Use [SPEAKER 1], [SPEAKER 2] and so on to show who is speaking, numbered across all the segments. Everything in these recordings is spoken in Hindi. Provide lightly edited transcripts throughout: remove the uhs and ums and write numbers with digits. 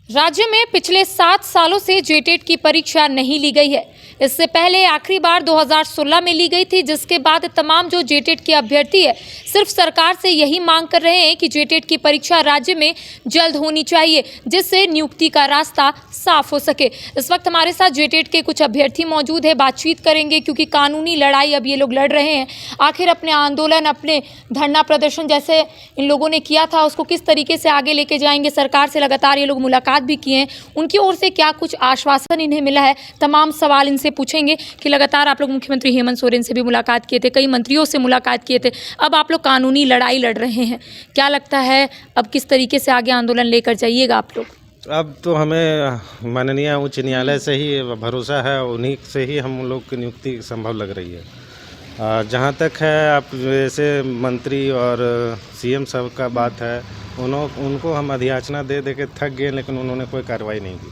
[SPEAKER 1] राज्य में पिछले 7 सालों से जेटेट की परीक्षा नहीं ली गई है। इससे पहले आखिरी बार 2016 में ली गई थी, जिसके बाद तमाम जो जेटेट के अभ्यर्थी है सिर्फ सरकार से यही मांग कर रहे हैं कि जेटेट की परीक्षा राज्य में जल्द होनी चाहिए, जिससे नियुक्ति का रास्ता साफ हो सके। इस वक्त हमारे साथ जेटेट के कुछ अभ्यर्थी मौजूद है, बातचीत करेंगे क्योंकि कानूनी लड़ाई अब ये लोग लड़ रहे हैं। आखिर अपने आंदोलन, अपने धरना प्रदर्शन जैसे इन लोगों ने किया था, उसको किस तरीके से आगे लेके जाएंगे। सरकार से लगातार ये लोग मुलाकात भी किए हैं, उनकी ओर से क्या कुछ आश्वासन इन्हें मिला है, तमाम सवाल इनसे पूछेंगे कि लगातार आप लोग मुख्यमंत्री हेमंत सोरेन से भी मुलाकात किए थे, कई मंत्रियों से मुलाकात किए थे, अब आप लोग कानूनी लड़ाई लड़ रहे हैं। क्या लगता है अब किस तरीके से आगे आंदोलन लेकर जाइएगा आप लोग?
[SPEAKER 2] अब तो हमें माननीय उच्च न्यायालय से ही भरोसा है, उन्हीं से ही हम लोग की नियुक्ति संभव लग रही है। जहाँ तक है आप जैसे मंत्री और सीएम साहब का बात है, उनको हम अधियाचना दे के थक गए, लेकिन उन्होंने कोई कार्रवाई नहीं की।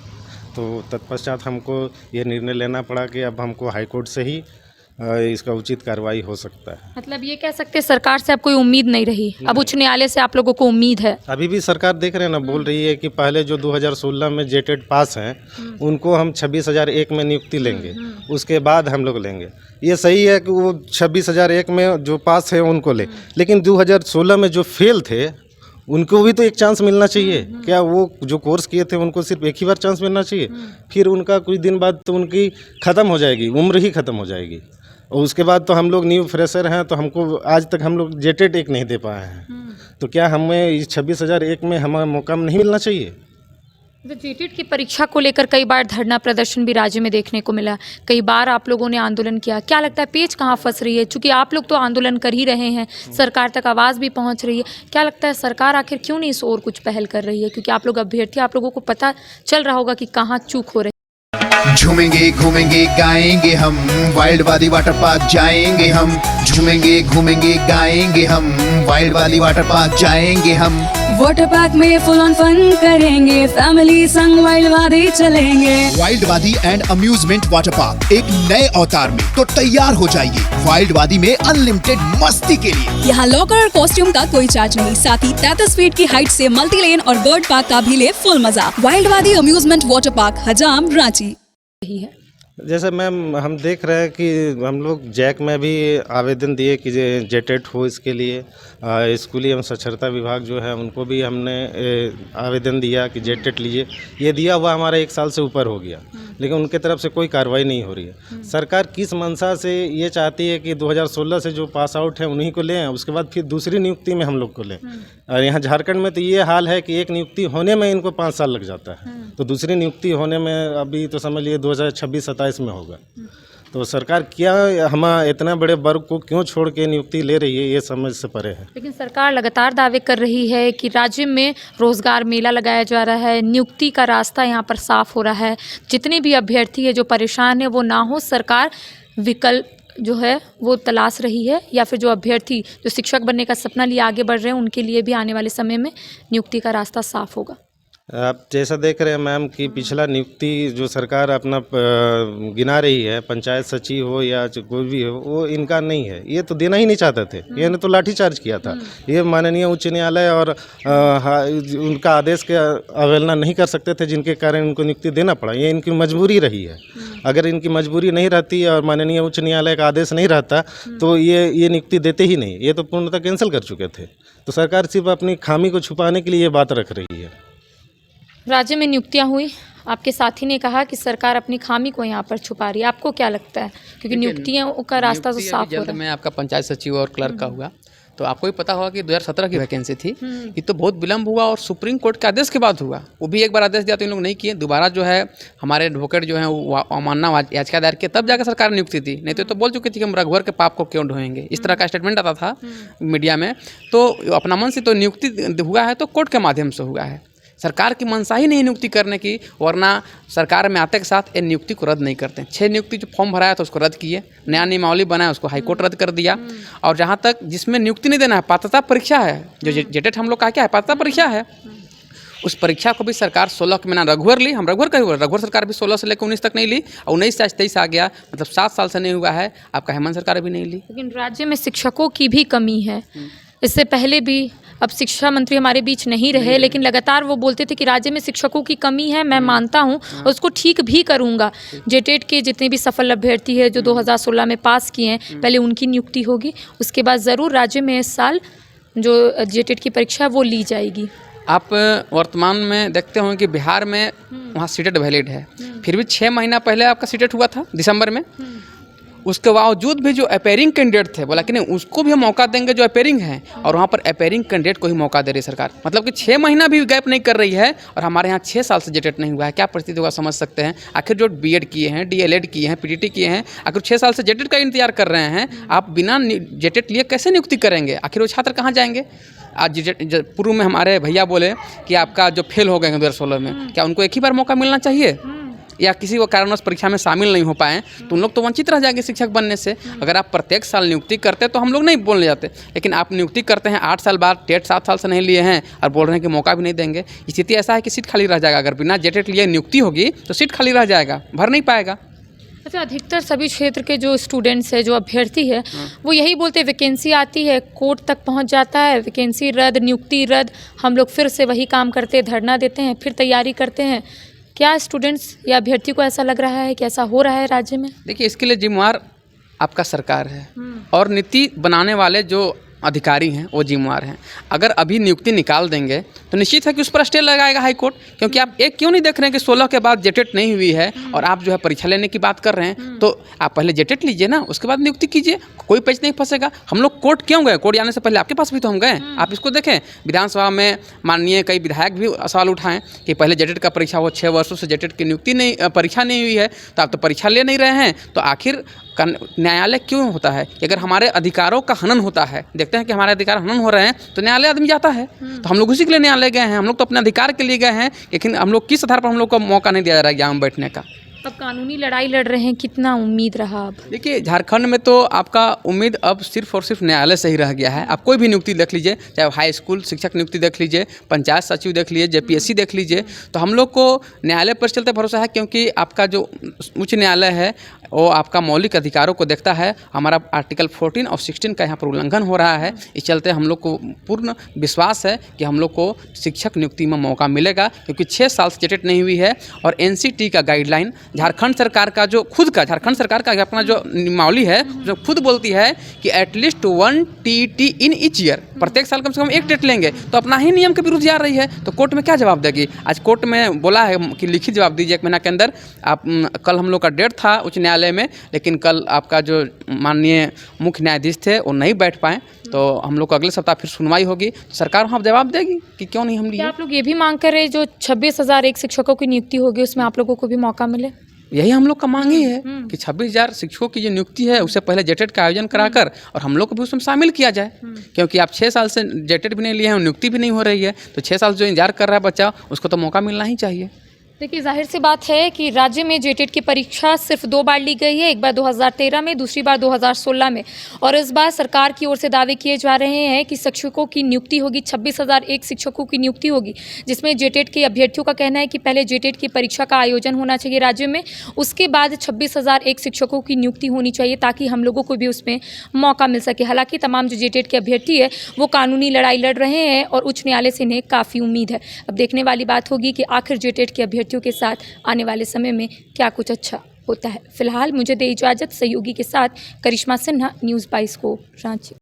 [SPEAKER 2] तो तत्पश्चात हमको ये निर्णय लेना पड़ा कि अब हमको हाईकोर्ट से ही इसका उचित कार्रवाई हो सकता है। मतलब
[SPEAKER 1] ये कह सकते हैं सरकार से अब कोई उम्मीद नहीं रही, अब उच्च न्यायालय से आप लोगों को उम्मीद है?
[SPEAKER 2] अभी भी सरकार देख रहे हैं ना, बोल रही है कि पहले जो 2016 में जेटेट पास हैं उनको हम 26,001 में नियुक्ति लेंगे, उसके बाद हम लोग लेंगे। ये सही है कि वो 26,001 में जो पास है उनको ले, लेकिन 2016 में जो फेल थे उनको भी तो एक चांस मिलना चाहिए। क्या वो जो कोर्स किए थे उनको सिर्फ एक ही बार चांस मिलना चाहिए? फिर उनका कुछ दिन बाद तो उनकी ख़त्म हो जाएगी, उम्र ही ख़त्म हो जाएगी, और उसके बाद तो हम लोग न्यू फ्रेशर हैं, तो हमको आज तक हम लोग जेटेट एक नहीं दे पाए हैं। तो क्या हमें इस 26,001 में हमें मौका नहीं मिलना चाहिए?
[SPEAKER 1] जेटेट की परीक्षा को लेकर कई बार धरना प्रदर्शन भी राज्य में देखने को मिला, कई बार आप लोगों ने आंदोलन किया। क्या लगता है पेच कहाँ फंस रही है? क्योंकि आप लोग तो आंदोलन कर ही रहे हैं, सरकार तक आवाज़ भी पहुंच रही है। क्या लगता है सरकार आखिर क्यों नहीं इस ओर कुछ पहल कर रही है? क्योंकि आप लोग अभ्यर्थी, आप लोगों को पता चल रहा होगा कि कहाँ चूक हो रही है।
[SPEAKER 3] झूमेंगे घूमेंगे गाएंगे हम, वाइल्ड वाली वाटर पार्क जाएंगे हम। झूमेंगे घूमेंगे गाएंगे हम, वाइल्ड वाली वाटर पार्क जाएंगे हम।
[SPEAKER 4] वाटर पार्क में फुल ऑन फन करेंगे, फैमिली संग वाइल्ड वादी चलेंगे।
[SPEAKER 3] वाइल्ड वादी एंड अम्यूजमेंट वाटर पार्क एक नए अवतार में, तो तैयार हो जाइए वाइल्ड वादी में अनलिमिटेड मस्ती के लिए।
[SPEAKER 4] यहाँ लॉकर और कॉस्ट्यूम का कोई चार्ज नहीं, साथ ही 33 फीट की हाइट से मल्टी लेन और बर्ड पार्क का भी ले फुल मजा। वाइल्ड वादी अम्यूजमेंट वाटर पार्क, हजाम, रांची।
[SPEAKER 2] जैसे मैम हम देख रहे हैं कि हम लोग जैक में भी आवेदन दिए कि जेटेट हो, इसके लिए स्कूली एवं साक्षरता विभाग जो है उनको भी हमने आवेदन दिया कि जेटेट लीजिए। ये दिया हुआ हमारा 1 साल से ऊपर हो गया, लेकिन उनके तरफ से कोई कार्रवाई नहीं हो रही है। सरकार किस मंशा से ये चाहती है कि 2016 से जो पास आउट है उन्हीं को लें, उसके बाद फिर दूसरी नियुक्ति में हम लोग को लें। और यहाँ झारखंड में तो ये हाल है कि एक नियुक्ति होने में इनको 5 साल लग जाता है, तो दूसरी नियुक्ति होने में अभी तो समझ लिए 2026-27 में होगा। तो सरकार क्या हम इतना बड़े वर्ग को क्यों छोड़ के नियुक्ति ले रही है, ये समझ से परे है।
[SPEAKER 1] लेकिन सरकार लगातार दावे कर रही है कि राज्य में रोजगार मेला लगाया जा रहा है, नियुक्ति का रास्ता यहाँ पर साफ हो रहा है, जितने भी अभ्यर्थी है जो परेशान है वो ना हो, सरकार विकल्प जो है वो तलाश रही है, या फिर जो अभ्यर्थी जो शिक्षक बनने का सपना लिए आगे बढ़ रहे हैं उनके लिए भी आने वाले समय में नियुक्ति का रास्ता साफ होगा।
[SPEAKER 2] आप जैसा देख रहे हैं मैम कि पिछला नियुक्ति जो सरकार अपना गिना रही है, पंचायत सचिव हो या कोई भी हो, वो इनका नहीं है। ये तो देना ही नहीं चाहते थे, ये तो लाठीचार्ज किया था। ये माननीय उच्च न्यायालय और उनका आदेश के अवहेलना नहीं कर सकते थे, जिनके कारण उनको नियुक्ति देना पड़ा। ये इनकी मजबूरी रही है। अगर इनकी मजबूरी नहीं रहती और माननीय उच्च न्यायालय का आदेश नहीं रहता तो ये नियुक्ति देते ही नहीं, ये तो पूर्णतः कैंसिल कर चुके थे। तो सरकार सिर्फ अपनी खामी को छुपाने के लिए ये बात रख रही है।
[SPEAKER 1] राज्य में नियुक्तियां हुई, आपके साथी ने कहा कि सरकार अपनी खामी को यहाँ पर छुपा रही है, आपको क्या लगता है? क्योंकि नियुक्तियों का रास्ता तो साफ हो रहा है।
[SPEAKER 5] में आपका पंचायत सचिव और क्लर्क का हुआ, तो आपको भी पता होगा कि 2017 की वैकेंसी थी। ये तो बहुत विलम्ब हुआ और सुप्रीम कोर्ट के आदेश के बाद हुआ। वो भी एक बार आदेश दिया तो इन लोग नहीं किए, दोबारा जो है हमारे एडवोकेट जो है वो अवमानना याचिका दायर किया, तब जाकर सरकार ने नियुक्ति दी। नहीं तो बोल चुकी थी कि हम रघुवर के पाप को क्यों ढोएंगे, इस तरह का स्टेटमेंट आता था मीडिया में। तो अपना मन से तो नियुक्ति हुआ है तो कोर्ट के माध्यम से हुआ है, सरकार की मंशा ही नहीं नियुक्ति करने की, वरना सरकार में आते के साथ ये नियुक्ति को रद्द नहीं करते। 6 नियुक्ति जो फॉर्म भराया था उसको रद्द किए, नया नियमावली बनाया उसको हाईकोर्ट रद्द कर दिया। और जहाँ तक जिसमें नियुक्ति नहीं देना है, पात्रता परीक्षा है, जो जेटेट हम लोग का क्या है, पात्रता परीक्षा है, उस परीक्षा को भी सरकार 16 के महीना रघुवर ली। हम रघुवर का ही हुआ, रघुवर सरकार भी 16 से लेकर 19 तक नहीं ली, और 19 से 23 आ गया, मतलब 7 साल से नहीं हुआ है। आपका हेमंत सरकार भी नहीं ली।
[SPEAKER 1] लेकिन राज्य में शिक्षकों की भी कमी है, इससे पहले भी अब शिक्षा मंत्री हमारे बीच नहीं रहे, लेकिन लगातार वो बोलते थे कि राज्य में शिक्षकों की कमी है, मैं मानता हूँ और उसको ठीक भी करूँगा। जेटेट के जितने भी सफल अभ्यर्थी है जो 2016 में पास किए हैं, पहले उनकी नियुक्ति होगी, उसके बाद ज़रूर राज्य में इस साल जो जेटेट की परीक्षा है वो ली जाएगी।
[SPEAKER 5] आप वर्तमान में देखते होंगे कि बिहार में वहाँ सीटेट वैलिड है, फिर भी 6 महीना पहले आपका सीटेट हुआ था दिसंबर में। उसके बावजूद भी जो अपेयरिंग कैंडिडेट थे बोला कि नहीं उसको भी हम मौका देंगे जो अपेयरिंग है, और वहाँ पर अपेयरिंग कैंडिडेट को ही मौका दे रही सरकार। मतलब कि 6 महीना भी गैप नहीं कर रही है, और हमारे यहाँ 6 साल से जेटेट नहीं हुआ है। क्या परिस्थिति होगा समझ सकते हैं। आखिर जो बीएड किए हैं, डीएलएड किए हैं, पीटीटी किए हैं, आखिर 6 साल से जेटेट का इंतजार कर रहे हैं, आप बिना जेटेट लिए कैसे नियुक्ति करेंगे। आखिर वो छात्र कहाँ जाएंगे। आज पूर्व में हमारे भैया बोले कि आपका जो फेल हो गए हैं 2016 में, क्या उनको एक ही बार मौका मिलना चाहिए, या किसी को कारणवश परीक्षा में शामिल नहीं हो पाए तो उन लोग तो वंचित रह जाएंगे शिक्षक बनने से। अगर आप प्रत्येक साल नियुक्ति करते तो हम लोग नहीं बोलने जाते, लेकिन आप नियुक्ति करते हैं 8 साल बाद, टेट 7 साल से नहीं लिए हैं और बोल रहे हैं कि मौका भी नहीं देंगे। स्थिति ऐसा है कि सीट खाली रह जाएगा। अगर बिना जेटेट लिए नियुक्ति होगी तो सीट खाली रह जाएगा, भर नहीं पाएगा।
[SPEAKER 1] अच्छा, अधिकतर सभी क्षेत्र के जो स्टूडेंट्स है, जो अभ्यर्थी है, वो यही बोलते हैं वैकेंसी आती है, कोर्ट तक पहुंच जाता है, वैकेंसी रद्द, नियुक्ति रद्द, हम लोग फिर से वही काम करते हैं, धरना देते हैं, फिर तैयारी करते हैं। क्या स्टूडेंट्स या अभ्यर्थी को ऐसा लग रहा है कि ऐसा हो रहा है राज्य में?
[SPEAKER 5] देखिए, इसके लिए जिम्मेवार आपका सरकार है और नीति बनाने वाले जो अधिकारी हैं वो जिम्मेवार हैं। अगर अभी नियुक्ति निकाल देंगे तो निश्चित है कि उस पर स्टे लगाएगा हाई कोर्ट, क्योंकि आप एक क्यों नहीं देख रहे हैं कि 16 के बाद जेटेट नहीं हुई है और आप जो है परीक्षा लेने की बात कर रहे हैं, तो आप पहले जेटेट लीजिए ना, उसके बाद नियुक्ति कीजिए, कोई पेच नहीं फंसेगा। हम लोग कोर्ट क्यों गए? कोर्ट जाने से पहले आपके पास भी तो हम गए। आप इसको देखें, विधानसभा में माननीय कई विधायक भी सवाल उठाएं कि पहले जेटेट का परीक्षा हो, 6 वर्षों से जेटेट की नियुक्ति नहीं, परीक्षा नहीं हुई है, तो आप तो परीक्षा ले नहीं रहे हैं, तो आखिर न्यायालय क्यों होता है? कि अगर हमारे अधिकारों का हनन होता है, देखते हैं कि हमारे अधिकार हनन हो रहे हैं, तो न्यायालय आदमी जाता है। तो हम लोग उसी के लिए न्यायालय गए हैं, हम लोग तो अपने अधिकार के लिए गए हैं, लेकिन हम लोग किस आधार पर हम लोग को मौका नहीं दिया जा रहा है यहाँ बैठने का।
[SPEAKER 1] अब कानूनी लड़ाई लड़ रहे हैं, कितना उम्मीद रहा अब?
[SPEAKER 5] देखिए, झारखंड में तो आपका उम्मीद अब सिर्फ और सिर्फ न्यायालय से ही रह गया है। आप कोई भी नियुक्ति देख लीजिए, चाहे हाई स्कूल शिक्षक नियुक्ति देख लीजिए, पंचायत सचिव देख लीजिए, जेपीएससी देख लीजिए, तो हम लोग को न्यायालय पर चलते भरोसा है, क्योंकि आपका जो उच्च न्यायालय है वो आपका मौलिक अधिकारों को देखता है। हमारा आर्टिकल 14 और 16 का यहाँ पर उल्लंघन हो रहा है। इस चलते हम लोग को पूर्ण विश्वास है कि हम लोग को शिक्षक नियुक्ति में मौका मिलेगा, क्योंकि 6 साल से जेटेट नहीं हुई है। और एनसीटी का गाइडलाइन, झारखंड सरकार का जो खुद का, झारखंड सरकार का अपना जो नियमावली है, जो खुद बोलती है कि at least 1 TT in each year, प्रत्येक साल कम से कम 1 टेट लेंगे, तो अपना ही नियम के विरुद्ध जा रही है, तो कोर्ट में क्या जवाब देगी? आज कोर्ट में बोला है कि लिखित जवाब दीजिए 1 महीना के अंदर। आप कल हम लोग का डेट था उच्च न्यायालय में, लेकिन कल आपका जो माननीय मुख्य न्यायाधीश थे वो नहीं बैठ पाए, तो हम लोग को अगले सप्ताह फिर सुनवाई होगी, तो सरकार वहाँ जवाब देगी कि क्यों नहीं हम लिए।
[SPEAKER 1] क्या आप लोग ये भी मांग कर रहे हैं जो 26,001 शिक्षकों की नियुक्ति होगी उसमें आप लोगों को भी मौका मिले?
[SPEAKER 5] यही हम लोग का मांग ही है कि 26,000 शिक्षकों की जो नियुक्ति है उससे पहले जेटेट का आयोजन कराकर और हम लोग को भी उसमें शामिल किया जाए, क्योंकि आप 6 साल से जेटेट भी नहीं लिए हैं और नियुक्ति भी नहीं हो रही है, तो 6 साल जो इंतजार कर रहा है बच्चा, उसको तो मौका मिलना ही चाहिए।
[SPEAKER 1] देखिए, जाहिर सी बात है कि राज्य में जेटेट की परीक्षा सिर्फ 2 बार ली गई है, एक बार 2013 में, दूसरी बार 2016 में, और इस बार सरकार की ओर से दावे किए जा रहे हैं कि शिक्षकों की नियुक्ति होगी, 26,001 शिक्षकों की नियुक्ति होगी, जिसमें जेटेट के अभ्यर्थियों का कहना है कि पहले जेटेट की परीक्षा का आयोजन होना चाहिए राज्य में, उसके बाद 26,001 शिक्षकों की नियुक्ति होनी चाहिए, ताकि हम लोगों को भी उसमें मौका मिल सके। हालांकि तमाम जो जेटेट के अभ्यर्थी है वो कानूनी लड़ाई लड़ रहे हैं और उच्च न्यायालय से इन्हें काफ़ी उम्मीद है। अब देखने वाली बात होगी कि आखिर जेटेट के अभ्यर्थियों के साथ आने वाले समय में क्या कुछ अच्छा होता है। फिलहाल मुझे दे इजाज़त, सहयोगी के साथ करिश्मा सिन्हा, न्यूज़ 22 को रांची।